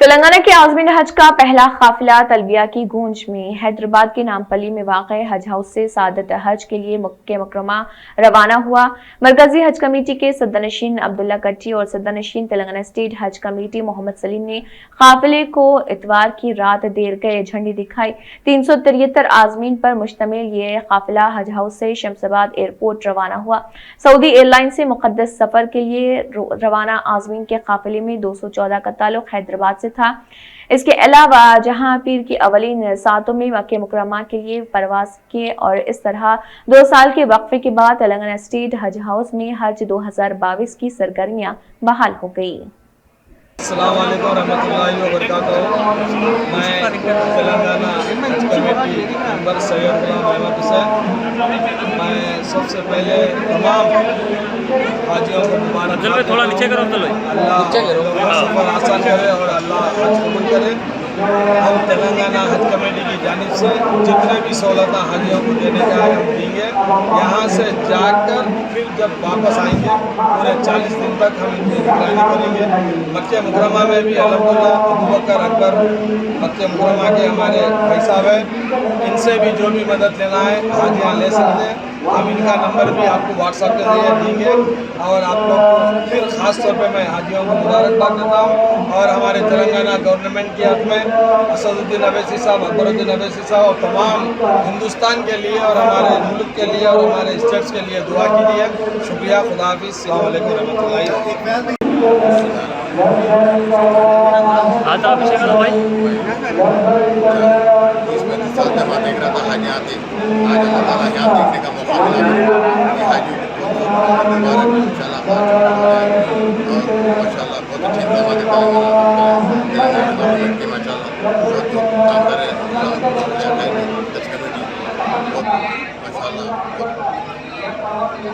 تلنگانہ کے عازمین حج کا پہلا قافلہ تلبیہ کی گونج میں حیدرآباد کے نامپلی میں واقع حج ہاؤس سے سعادت حج کے لیے مکہ مکرمہ روانہ ہوا۔ مرکزی حج کمیٹی کے صدرنشین عبداللہ کٹی اور صدرنشین تلنگانہ اسٹیٹ حج کمیٹی محمد سلیم نے قافلے کو اتوار کی رات دیر گئے جھنڈی دکھائی۔ 373 عازمین پر مشتمل یہ قافلہ حج ہاؤس سے شمس آباد ایئرپورٹ روانہ ہوا۔ سعودی ایئر لائن سے مقدس سفر کے لیے روانہ عازمین کے قافلے میں 214 کا تعلق حیدرآباد سے تھا۔ اس کے علاوہ جہاں پیر کی اولین ساعتوں میں مکہ مکرمہ کے لیے پرواز کی اور اس طرح 2 سال کے وقفے کے بعد تلنگانہ اسٹیٹ حج ہاؤس میں حج 2022 کی سرگرمیاں بحال ہو گئی۔ السلام علیکم ورحمۃ اللہ وبرکاتہ۔ میں تلنگانہ حج کمیٹی ممبر سید غلام احمد حسین۔ میں سب سے پہلے تمام حاجیوں کو مبارک اللہ سفر آسان کرے اور اللہ حج قبول کرے۔ ہم تلنگانہ حج کمیٹی کی جانب سے جتنے بھی سہولتیں حاجیوں کو دینے کا ہے ہم دیں گے۔ یہاں سے جا کر پھر جب واپس آئیں گے پورے 40 دن تک ہم ان کی نگرانی کریں گے۔ مکہ مکرمہ میں بھی الحمدللہ ابوبکر اکبر مکہ مکرمہ کے ہمارے بھائی صاحب ہیں، ان سے بھی جو بھی مدد لینا ہے حاجیاں لے سکتے ہیں۔ ہم ان کا نمبر بھی آپ کو واٹس ایپ کے ذریعے دیں گے اور آپ لوگ کو پھر خاص طور پہ میں حاجیوں کو مبارکباد دیتا ہوں اور ہمارے تلنگانہ گورنمنٹ کی حق میں اسد الدین اویسی صاحب، اکبر الدین اویسی صاحب اور تمام ہندوستان کے لیے اور ہمارے ملک کے لیے اور ہمارے اسٹیٹس کے لیے دعا کیجیے۔ شکریہ، خدا حافظ، السلام علیکم ورحمۃ اللہ۔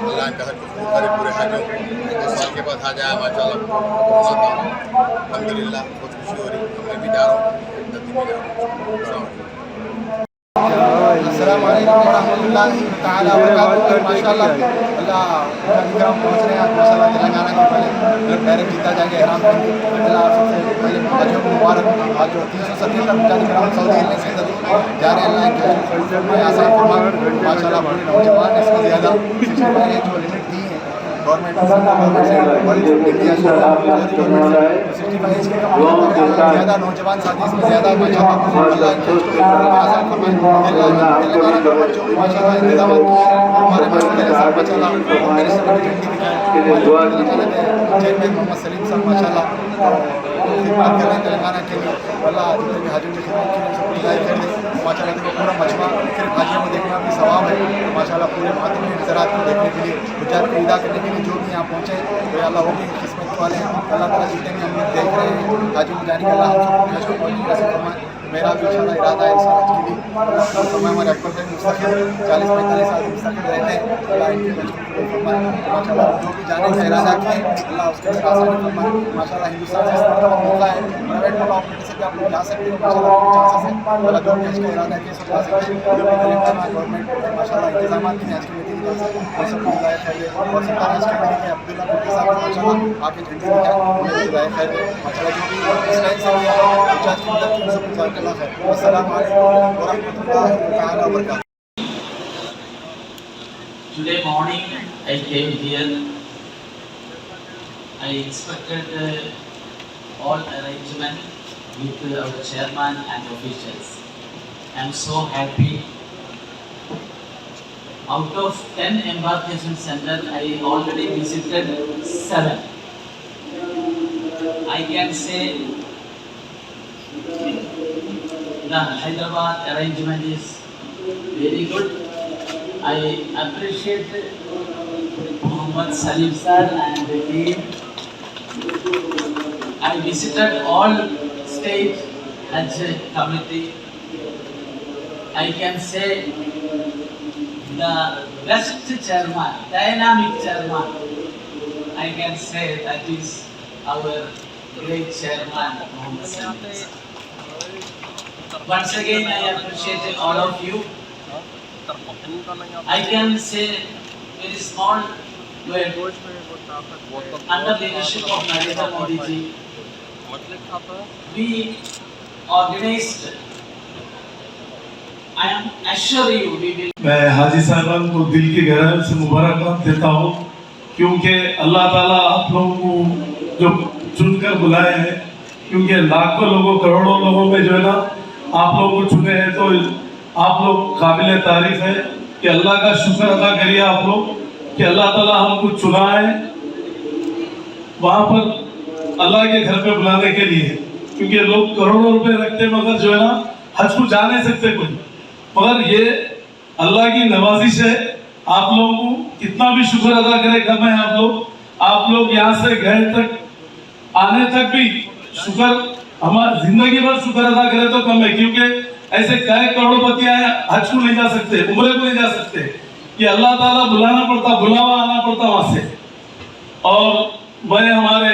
اللہ کا حج کرے پورے حاجوں 2 سال کے بعد حج آیا ماشاء اللہ، الحمدللہ بہت خوشی ہو رہی۔ میں بھی جا رہا ہوں۔ السلام علیکم ورحمۃ اللہ تعالیٰ وبرکاتہ۔ ماشاء اللہ اللہ کرام پہنچ رہے ہیں ماشاء اللہ تلنگانہ کے پہلے ڈائریکٹ جیتا جائے گا احرام پہن کے۔ اللہ سب سے پہلے حاجیوں کو مبارک۔ آج جو 377 مجاہد کرام سعودی ایئر لائن سے جا رہے ہیں، اللہ ان کے آسان فرما ماشاء اللہ۔ پورے نوجوان اس میں زیادہ 65 ایج جو لمٹ دی ہے گورنمنٹ سے انڈیا سے گورنمنٹ سے 65 ایج کے زیادہ نوجوان ساتھی اس میں زیادہ ماشاء اللہ آسان فرمائے۔ تلنگانہ گورنمنٹ جو بھی ماشاء اللہ انتظامات کیے ہیں ہمارے ماشاء اللہ میرے سے بڑی جھنڈی دکھائے تلنگانہ کے چیئرمین محمد سلیم صاحب ماشاء اللہ خدمات کر رہے ہیں تلنگانہ کے لیے۔ اللہ جتنے بھی حاجیوں کی خدمت کی سب کو ہدایت کر دے ماشاء اللہ۔ دیکھو پورا مجمع صرف حاجیوں کو دیکھنا بھی ثواب ہے ماشاء اللہ۔ پورے ماتمی نظرات کو دیکھنے کے لیے حجات کو ادا کرنے کے لیے جو بھی یہاں پہنچے تو اللہ وہ بھی قسمت والے ہیں۔ اللہ تعالیٰ جتنے بھی ہم دیکھ رہے ہیں حاجیوں کو جانے کا اللہ ہم سب کو حج کو پہنچنے کا نصیب فرمائے۔ میرا بھی انشاء اللہ ارادہ ہے اس حج کے لیے اللہ فرمائے ہمارے اکبر بھائی مستقل 40-45 سال مستقل رہتے ہیں، اللہ ان کے حج کو فرمائے ماشاء اللہ۔ جو بھی جانے کا ارادہ کیے اللہ اس کے لیے آسانی فرمائے ماشاء اللہ۔ ہندوستان سے اس مرتبہ موقع ہے، پرائیویٹ موقع آپریٹر سے بھی آپ لوگ جا سکتے ہیں ماشاء اللہ، چانسز ہے اللہ جو بھی حج کا ارادہ کیے سب جا سکتے ہیں۔ جو بھی تلنگانہ گورنمنٹ ماشاء اللہ انتظامات کی حج کمیٹی کی طرف سے وہ سب کو ہدایت خیر دے اور سرکار حج کمیٹی کے عبداللہ کٹی صاحب ماشاء اللہ آ کے جھنڈی دکھائے انہیں ہدایت خیر دے ماشاء اللہ۔ جو بھی اس لائن سے بھی حجاج کی مدد کی ان سب کو جزاک اللہ خیر۔ السلام علیکم ورحمۃ اللہ تعالیٰ وبرکاتہ۔ Today morning I came here. I inspected all arrangements with our chairman and officials. I am so happy. Out of 10 embarkation centers, I already visited 7. I can say the Hyderabad arrangement is very good. I appreciate Muhammad Salim sir and the team. I visited all state Hajj committee. I can say the best chairman, dynamic chairman. I can say that is our great chairman Muhammad Salim sir. Once again, I appreciate all of you. I can say very small word under leadership of Narendra Modi ji. we organized. I am assure you we will. میں حاجی صاحبان کو دل کی گہرائیوں سے مبارکباد دیتا ہوں کیونکہ اللہ تعالیٰ آپ لوگوں کو جو چن کر بلائے ہیں، کیونکہ لاکھوں لوگوں کروڑوں لوگوں میں جو ہے نا آپ لوگوں کو چنے ہیں، تو آپ لوگ قابل تعریف ہے کہ اللہ کا شکر ادا کریے آپ لوگ کہ اللہ تعالیٰ ہم کو چنا ہے وہاں پر اللہ کے گھر پہ بلانے کے لیے، کیونکہ لوگ کروڑوں روپے رکھتے مگر جو ہے نا حج کو جا نہیں سکتے کوئی، مگر یہ اللہ کی نوازش ہے۔ آپ لوگوں کو کتنا بھی شکر ادا کرے کم ہے، آپ لوگ یہاں سے گئے تک آنے تک بھی شکر، ہمارا زندگی بھر شکر ادا کرے تو کم ہے، کیونکہ ایسے کئی کروڑ پتی آئے حج کو نہیں جا سکتے، عمرے کو نہیں جا سکتے، یہ اللہ تعالیٰ بلانا پڑتا، بلاوا آنا پڑتا وہاں سے۔ اور میں ہمارے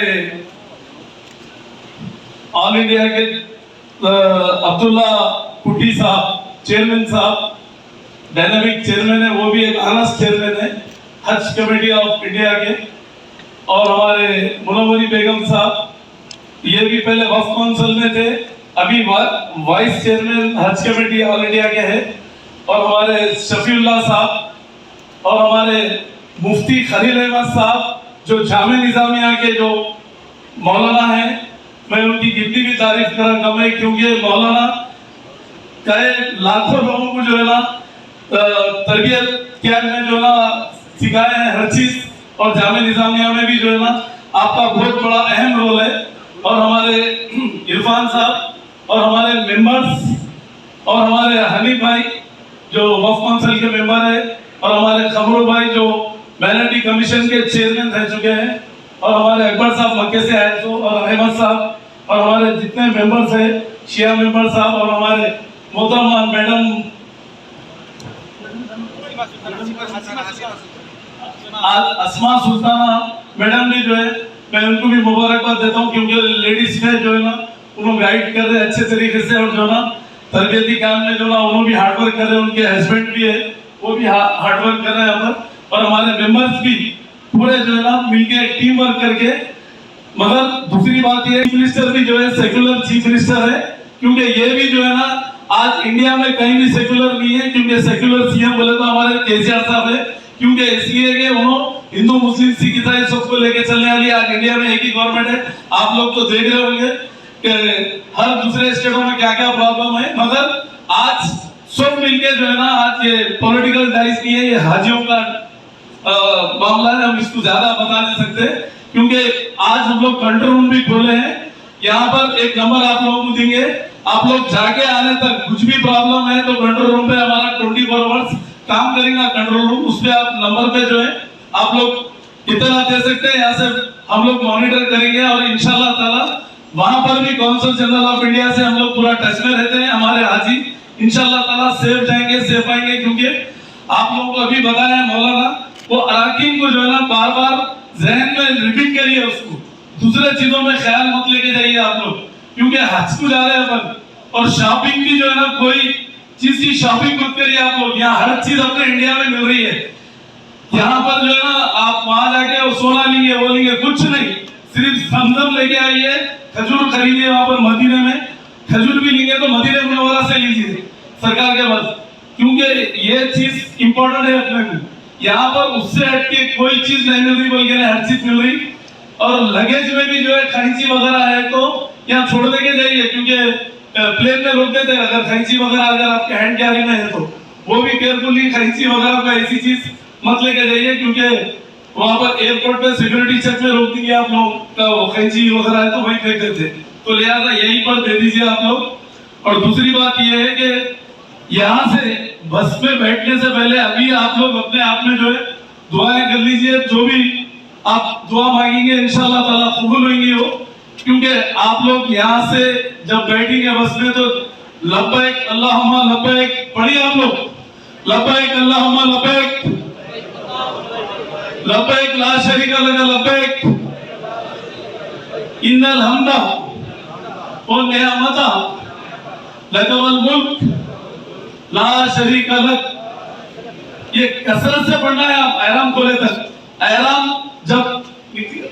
آل انڈیا کے عبداللہ کٹی صاحب چیئرمین صاحب ڈائنامک چیئرمین ہے، وہ بھی ایک آنس چیئرمین ہے حج کمیٹی آف انڈیا کے، اور ہمارے منوری بیگم صاحب یہ بھی پہلے وفد کونسل میں تھے، ابھی وائس چیئرمین حج کمیٹی آل انڈیا کے ہیں، اور ہمارے شفیع اللہ صاحب اور ہمارے مفتی خلیل احمد صاحب جو جامع نظامیہ کے جو مولانا ہیں، میں ان کی کتنی بھی تعریف کرا کم ہے، کیونکہ مولانا کئی لاکھوں لوگوں کو جو ہے نا تربیت کیمپ میں جو ہے نا سکھائے ہیں ہر چیز، اور جامع نظامیہ میں بھی جو ہے نا آپ کا بہت بڑا اہم رول ہے، اور ہمارے عرفان صاحب اور ہمارے ممبرز اور ہمارے حنیف بھائی جو وفد کونسل کے ممبر ہیں، اور ہمارے قمرو بھائی جو مائنورٹی کمیشن کے چیئرمین رہ چکے ہیں، اور ہمارے اکبر صاحب مکے سے آئے تو، اور احمد صاحب اور ہمارے جتنے ممبرز ہیں شیعہ ممبر صاحب، اور ہمارے محترمہ میڈم اسما سلطانہ میڈم بھی جو ہے میں ان کو بھی مبارکباد دیتا ہوں، کیونکہ لیڈیز میں جو ہے نا انہوں گائیڈ کر رہے ہیں اچھے طریقے سے، اور جو ہے نا تربیتی کام میں جو ہے نا انہوں بھی ہارڈ ورک کر رہے ہیں، ان کے ہسبینڈ بھی ہے وہ بھی ہارڈ ورک کر رہے ہیں یہاں پر، اور ہمارے ممبرز بھی پورے جو ہے نا مل کے ایک ٹیم ورک کر کے۔ مگر دوسری بات یہ چیف منسٹر بھی جو ہے سیکولر چیف منسٹر ہے، کیونکہ یہ بھی جو ہے نا آج انڈیا میں کہیں بھی سیکولر نہیں ہے، کیونکہ سیکولر سی ایم بولے تو ہمارے KCR صاحب ہے، کیونکہ اس لیے کہ انہوں ہندو مسلم سکھ عیسائی سب کو لے کے چلنے والی آج انڈیا میں ایک ہی گورنمنٹ ہے۔ آپ لوگ تو دیکھ رہے ہوں گے کہ ہر دوسرے اسٹیٹوں میں کیا کیا پرابلم ہے، مگر آج سب مل کے جو ہے نا آج یہ پولیٹیکل ڈائس نہیں ہے، یہ حاجیوں کا معاملہ ہے، ہم اس کو زیادہ بتا نہیں سکتے، کیونکہ آج ہم لوگ کنٹرول روم بھی کھولے ہیں، یہاں پر ایک نمبر آپ لوگوں کو دیں گے، آپ لوگ جا کے آنے تک کچھ بھی پرابلم ہے تو کنٹرول روم پہ ہمارا 24 آورس کام کریں گا کنٹرول روم، اس پہ آپ نمبر پہ جو ہے آپ لوگ اطلاع دے سکتے ہیں، یہاں سے ہم لوگ مانیٹر کریں گے، اور انشاءاللہ تعالی وہاں پر بھی کونسل جنرل آف انڈیا سے ہم لوگ پورا ٹچ میں رہتے ہیں، ہمارے حاجی انشاءاللہ تعالی سیف جائیں گے، سیف آئیں گے، کیونکہ آپ لوگوں کو ابھی بتایا ہے مولانا وہ اراکین کو جو ہے نا بار بار ذہن میں ریپیٹ کریے، اس کو دوسرے چیزوں میں خیال مت لے کے جائیے آپ لوگ، کیونکہ حج کو جا رہے ہیں اپن، اور شاپنگ بھی جو ہے نا کوئی چیز کی شاپنگ مت کریے آپ لوگ، یہاں ہر چیز اپنے انڈیا میں مل رہی ہے، یہاں پر جو ہے نا آپ وہاں جا کے وہ سونا لیں گے وہ لیں گے کچھ نہیں، صرف زمزم لے کے آئیے، کھجور خریدیے وہاں پر مدینے میں، کھجور بھی لیں گے تو مدینہ منورہ سے لیجیے سرکار کے پاس، کیونکہ یہ چیز امپورٹنٹ ہے اپنے کو، یہاں پر اس سے ہٹ کے کوئی چیز نہیں مل رہی بلکہ ہر چیز مل رہی، اور لگیج میں بھی جو ہے کھینچی وغیرہ ہے تو یہاں چھوڑ دے کے جائیے، کیونکہ پلین میں روک دیتے ہیں اگر کھینچی وغیرہ اگر آپ کے ہینڈ کیری میں ہے تو وہ بھی کیئرفلی کھینچی وغیرہ کا ایسی چیز مت لے کے جائیے، کیونکہ وہاں پر ایئرپورٹ پہ سیکورٹی چیک میں روک دیں گے آپ لوگ کا وہ کھینچی وغیرہ ہے تو وہیں پھینک دیتے، تو لہٰذا یہیں پر دے دیجیے آپ لوگ۔ اور دوسری بات یہ ہے کہ یہاں سے بس میں بیٹھنے سے پہلے ابھی آپ لوگ اپنے آپ میں جو ہے دعائیں کر لیجیے، جو بھی آپ دعا مانگیں گے انشاءاللہ تعالیٰ قبول ہوئیں گی وہ، کیونکہ آپ لوگ یہاں سے جب بیٹھیں گے بس میں تو لبیک اللہم لبیک پڑھیے آپ لوگ، لبیک اللہم لبیک لبیک لا شریک لک لبیک ان الحمد والنعمت لک والملک لا شریک لک، یہ کثرت سے پڑھنا ہے آپ احرام کھولے تک، احرام جب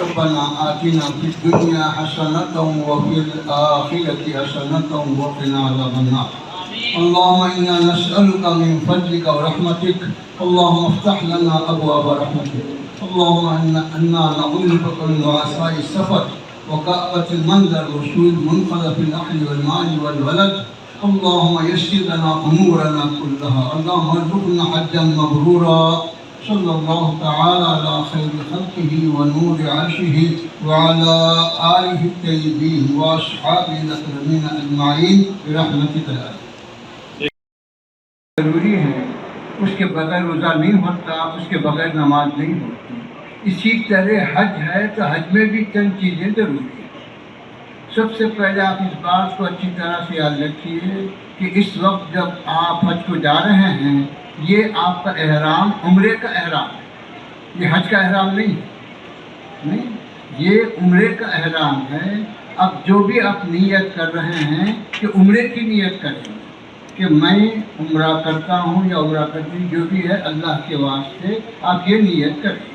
ربنا آتنا في الدنيا حسنة وفي الآخرة حسنة وقنا عذاب النار. اللهم إنا نسألك من فضلك ورحمتك، اللهم افتح لنا أبواب رحمتك. اللهم إنا نعوذ بك من وعثاء السفر وكآبة المنظر وسوء المنقلب في الأهل والمال والولد. اللهم يسر لنا أمورنا كلها. اللهم ارزقنا حجا مبرورا. صلى الله تعالى على خير خلقه ونور عرشه وعلى آله الطيبين وأصحابه الأكرمين أجمعين برحمتك يا أرحم. ضروری ہے، اس کے بغیر روزہ نہیں ہوتا، اس کے بغیر نماز نہیں ہوتی۔ اسی طرح حج ہے تو حج میں بھی چند چیزیں ضروری ہیں۔ سب سے پہلے آپ اس بات کو اچھی طرح سے یاد رکھیے کہ اس وقت جب آپ حج کو جا رہے ہیں، یہ آپ کا احرام عمرے کا احرام ہے، یہ حج کا احرام نہیں، یہ عمرے کا احرام ہے۔ اب جو بھی آپ نیت کر رہے ہیں کہ عمرے کی نیت کریں کہ میں عمرہ کرتا ہوں یا عمرہ کرتی ہوں، جو بھی ہے اللہ کے واسطے آپ یہ نیت کریں۔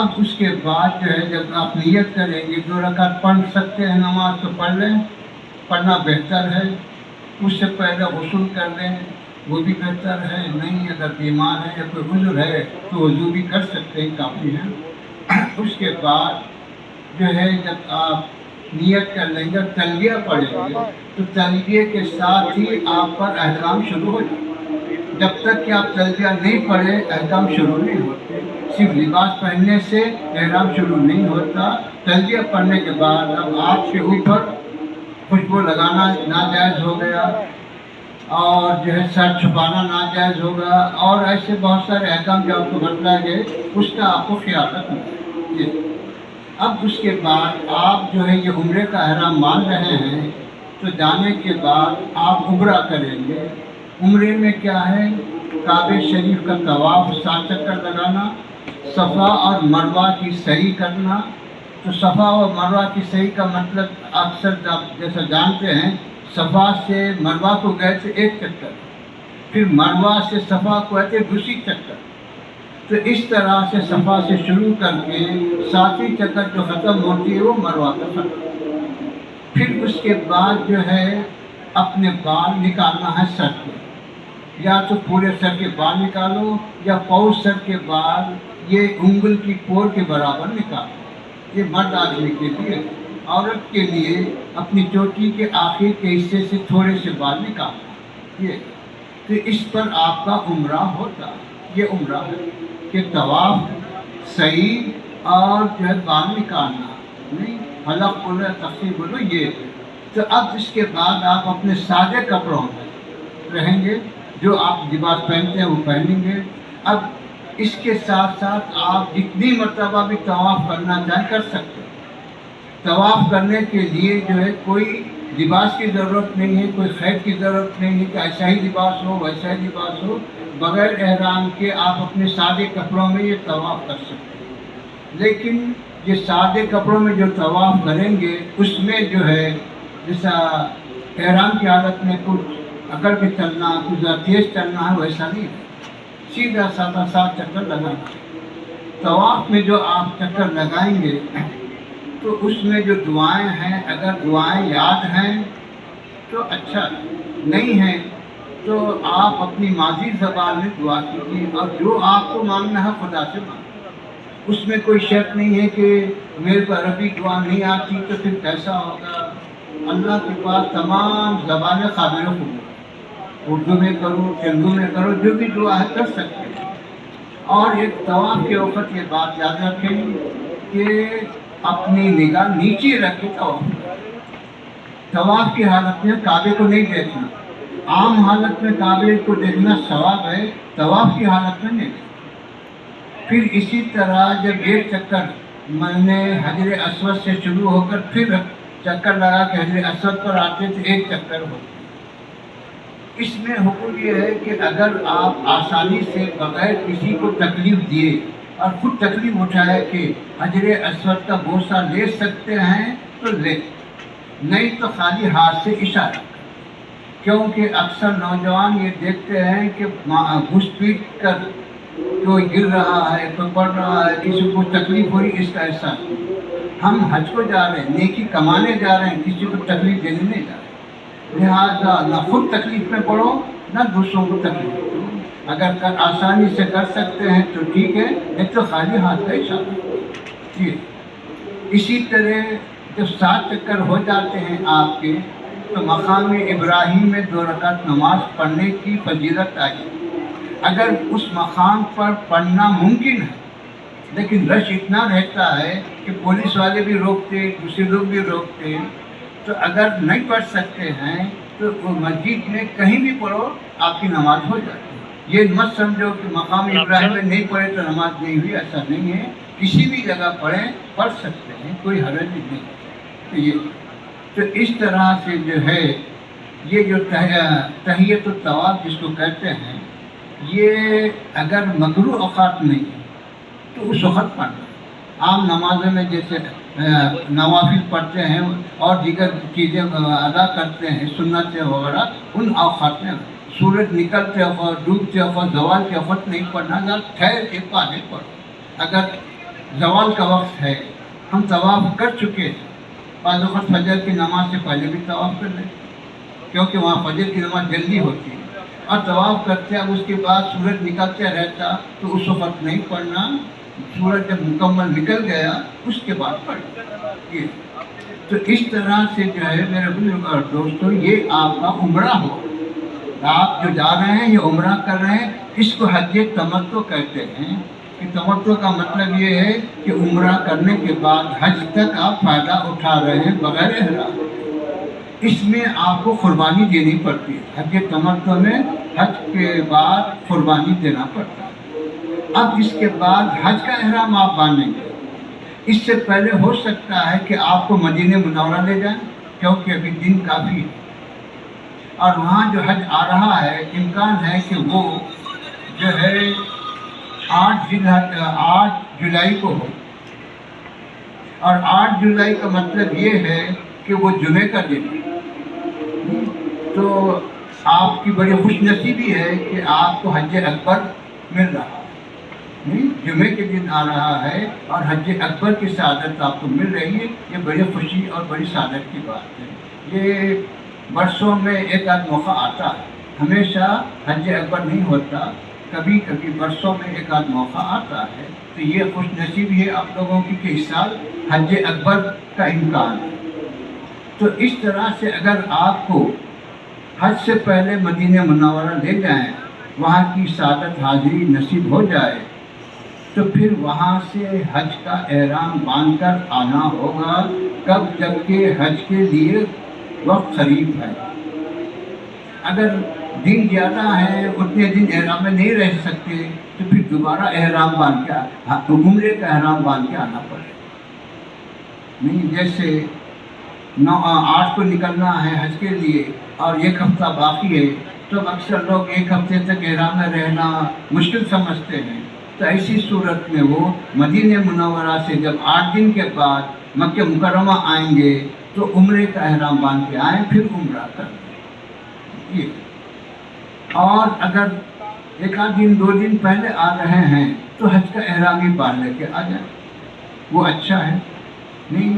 اب اس کے بعد جو ہے جب آپ نیت کریں گے 2 رکعت پڑھ سکتے ہیں نماز تو پڑھ لیں، پڑھنا بہتر ہے۔ اس سے پہلے غسل کر لیں، وہ بھی بہتر ہے۔ نہیں اگر بیمار ہے یا کوئی عذر ہے تو وضو بھی کر سکتے ہیں، کافی ہے۔ اس کے بعد جو ہے جب آپ نیت کر لیں گے، تلبیہ پڑھیں گے تو تلبیہ کے ساتھ ہی آپ پر احکام شروع ہو جائے۔ جب تک کہ آپ تلبیہ نہیں پڑھیں احکام شروع نہیں ہوتے۔ صرف لباس پہننے سے احرام شروع نہیں ہوتا، تلبیہ پڑھنے کے بعد اب آپ کے اوپر خوشبو لگانا ناجائز ہو گیا، اور جو ہے سر چھپانا ناجائز ہوگا، اور ایسے بہت سارے احکام جو آپ کو بتلائے گئے اس کا آپ کو خیال رکھنا ہے۔ اب اس کے بعد آپ جو ہے یہ عمرے کا احرام مان رہے ہیں تو جانے کے بعد آپ عمرہ کریں گے۔ عمرے میں کیا ہے؟ کعبہ شریف کا طواف 7 چکر لگانا، صفا اور مروہ کی سعی کرنا۔ تو صفا اور مروہ کی سعی کا مطلب اکثر جیسا جانتے ہیں، صفا سے مروہ کو گئے تھے 1 چکر، پھر مروہ سے صفا کو گئے تھے 2 چکر۔ تو اس طرح سے صفا سے شروع کر کے 7ویں چکر جو ختم ہوتی ہے وہ مروہ کا ختم۔ پھر اس کے بعد جو ہے اپنے بال نکالنا ہے سر کے، یا تو پورے سر کے بال نکالو یا پاؤں سر کے بال یہ انگل کی پور کے برابر نکالو۔ یہ مرد آدمی کے لیے، عورت کے لیے اپنی چوٹی کے آخر کے حصے سے تھوڑے سے بال نکالنا، یہ تو اس پر آپ کا عمرہ ہوتا۔ یہ عمرہ ہے کہ طواف، سعی اور جو ہے بال نکالنا، نہیں حلق بولو یا تقسیم بولو، یہ ہے۔ تو اب اس کے بعد آپ اپنے سادے کپڑوں میں رہیں گے، جو آپ لباس پہنتے ہیں وہ پہنیں گے۔ اب اس کے ساتھ ساتھ آپ جتنی مرتبہ بھی طواف کرنا چاہیں کر سکتے ہیں۔ طواف کرنے کے لیے جو ہے کوئی لباس کی ضرورت نہیں ہے، کوئی خیر کی ضرورت نہیں ہے کہ ایسا ہی لباس ہو ویسا ہی لباس ہو، بغیر احرام کے آپ اپنے سادے کپڑوں میں یہ طواف کر سکتے ہیں۔ لیکن یہ سادے کپڑوں میں جو طواف کریں گے اس میں جو ہے جیسا احرام کی حالت میں کچھ اکڑ کے چلنا، کچھ تیز چلنا ہے، ویسا نہیں ہے، سیدھا سادہ 7 چکر لگانا۔ طواف میں جو آپ چکر لگائیں گے تو اس میں جو دعائیں ہیں اگر دعائیں یاد ہیں تو اچھا، نہیں ہیں تو آپ اپنی ماضی زبان میں دعا کیجیے، اور جو آپ کو مانگنا ہے خدا سے مانگیں۔ اس میں کوئی شک نہیں ہے کہ میرے کو عربی دعا نہیں آتی تو پھر کیسا ہوگا۔ اللہ کے پاس تمام زبانیں قابل قبول ہیں، اردو میں کرو، تیلگو میں کرو، جو بھی دعا ہے کر سکتے ہیں۔ اور ایک طواف کے وقت یہ بات یاد رکھیں کہ اپنی نگاہ نیچے رکھے طواف کی حالت میں کعبے کو نہیں دیکھنا۔ عام حالت میں کعبے کو دیکھنا ثواب ہے، طواف کی حالت میں نہیں دیکھنا۔ پھر اسی طرح جب ایک چکر میں نے حجر اسود سے شروع ہو کر پھر چکر لگا کہ حجر اسود پر آتے تھے، ایک چکر ہوتا۔ اس میں حکم یہ ہے کہ اگر آپ آسانی سے بغیر کسی کو تکلیف دیے اور خود تکلیف اٹھائے کہ حجر اسود کا بوسہ لے سکتے ہیں تو لے، نہیں تو خالی ہاتھ سے اشارہ، کیونکہ اکثر نوجوان یہ دیکھتے ہیں کہ گھس پیٹ کر کوئی گر رہا ہے، کوئی پڑ رہا ہے، کسی کو تکلیف ہوئی، اس کا احساس نہیں۔ ہم حج کو جا رہے ہیں، نیکی کمانے جا رہے ہیں، کسی کو تکلیف دینے نہیں جا رہے۔ لہٰذا نہ خود تکلیف میں پڑو نہ دوسروں کو تکلیف دو۔ اگر آسانی سے کر سکتے ہیں تو ٹھیک ہے، نہیں تو خالی ہاتھ کا اشارہ۔ اسی طرح جب 7 چکر ہو جاتے ہیں آپ کے تو مقام ابراہیم میں 2 رکعت نماز پڑھنے کی فضیلت آئی۔ اگر اس مقام پر پڑھنا ممکن ہے لیکن رش اتنا رہتا ہے کہ پولیس والے بھی روکتے، دوسرے لوگ بھی روکتے، تو اگر نہیں پڑھ سکتے ہیں تو مسجد میں کہیں بھی پڑھو، آپ کی نماز ہو جاتی ہے۔ یہ مت سمجھو کہ مقام ابراہیم میں نہیں پڑھے تو نماز نہیں ہوئی، ایسا نہیں ہے، کسی بھی جگہ پڑھیں، پڑھ سکتے ہیں، کوئی حرج نہیں۔ تو اس طرح سے جو ہے یہ جو تحیۃ الطواف جس کو کہتے ہیں، یہ اگر مکروہ اوقات نہیں ہے تو اس وقت پڑھنا۔ عام نمازوں میں جیسے نوافل پڑھتے ہیں اور دیگر چیزیں ادا کرتے ہیں، سنتیں وغیرہ، ان اوقات میں سورج نکلتے وقت، ڈوبتے وقت، زوال کے وقت نہیں پڑھنا، ٹھہر کے پہلے پڑھو۔ اگر زوال کا وقت ہے، ہم طواف کر چکے ہیں، بعض وقت فجر کی نماز سے پہلے بھی طواف کر لیں، کیونکہ وہاں فجر کی نماز جلدی ہوتی ہے، اور طواف کرتے اب اس کے بعد سورج نکلتے رہتا تو اس وقت نہیں پڑھنا، سورج جب مکمل نکل گیا اس کے بعد پڑھنا۔ تو اس طرح سے جو ہے میرے بزرگ اور دوستوں، یہ آپ کا عمرہ ہو، آپ جو جا رہے ہیں یہ عمرہ کر رہے ہیں، اس کو حج تمتع کہتے ہیں۔ کہ تمتع کا مطلب یہ ہے کہ عمرہ کرنے کے بعد حج تک آپ فائدہ اٹھا رہے ہیں بغیر احرام۔ اس میں آپ کو قربانی دینی پڑتی ہے، حج تمتع میں حج کے بعد قربانی دینا پڑتا ہے۔ اب اس کے بعد حج کا احرام آپ باندھیں گے، اس سے پہلے ہو سکتا ہے کہ آپ کو مدینہ منورہ لے جائیں، کیونکہ ابھی دن کافی ہے، اور وہاں جو حج آ رہا ہے امکان ہے کہ وہ جو ہے 8 جولائی کو ہو، اور 8 جولائی کا مطلب یہ ہے کہ وہ جمعے کا دن ہے۔ تو آپ کی بڑی خوش نصیبی ہے کہ آپ کو حج اکبر مل رہا ہے، جمعے کے دن آ رہا ہے اور حج اکبر کی سعادت آپ کو مل رہی ہے، یہ بڑی خوشی اور بڑی سعادت کی بات ہے۔ یہ برسوں میں ایک آدھ موقع آتا ہے، ہمیشہ حج اکبر نہیں ہوتا، کبھی کبھی برسوں میں ایک آدھ موقع آتا ہے، تو یہ خوش نصیبی ہے آپ لوگوں کی کہ اس سال حج اکبر کا امکان ہے۔ تو اس طرح سے اگر آپ کو حج سے پہلے مدینہ منورہ لے جائیں، وہاں کی سعادت حاضری نصیب ہو جائے، تو پھر وہاں سے حج کا احرام باندھ کر آنا ہوگا، کب؟ جبکہ حج کے لیے وقت قریب ہے۔ اگر دن زیادہ ہیں، اتنے دن احرام میں نہیں رہ سکتے، تو پھر دوبارہ احرام باندھ کے عمرے کا احرام باندھ کے آنا پڑے۔ نہیں، جیسے 8 کو نکلنا ہے حج کے لیے اور 1 ہفتہ باقی ہے، تو اکثر لوگ 1 ہفتے تک احرام میں رہنا مشکل سمجھتے ہیں، تو ایسی صورت میں وہ مدینہ منورہ سے جب 8 دن کے بعد مکہ مکرمہ آئیں گے تو عمرے کا احرام باندھ کے آئیں، پھر عمرہ کریں۔ اور اگر 1 آدھ دن 2 دن پہلے آ رہے ہیں تو حج کا احرام ہی باندھ لے کے آ جائیں، وہ اچھا ہے۔ نہیں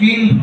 3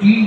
3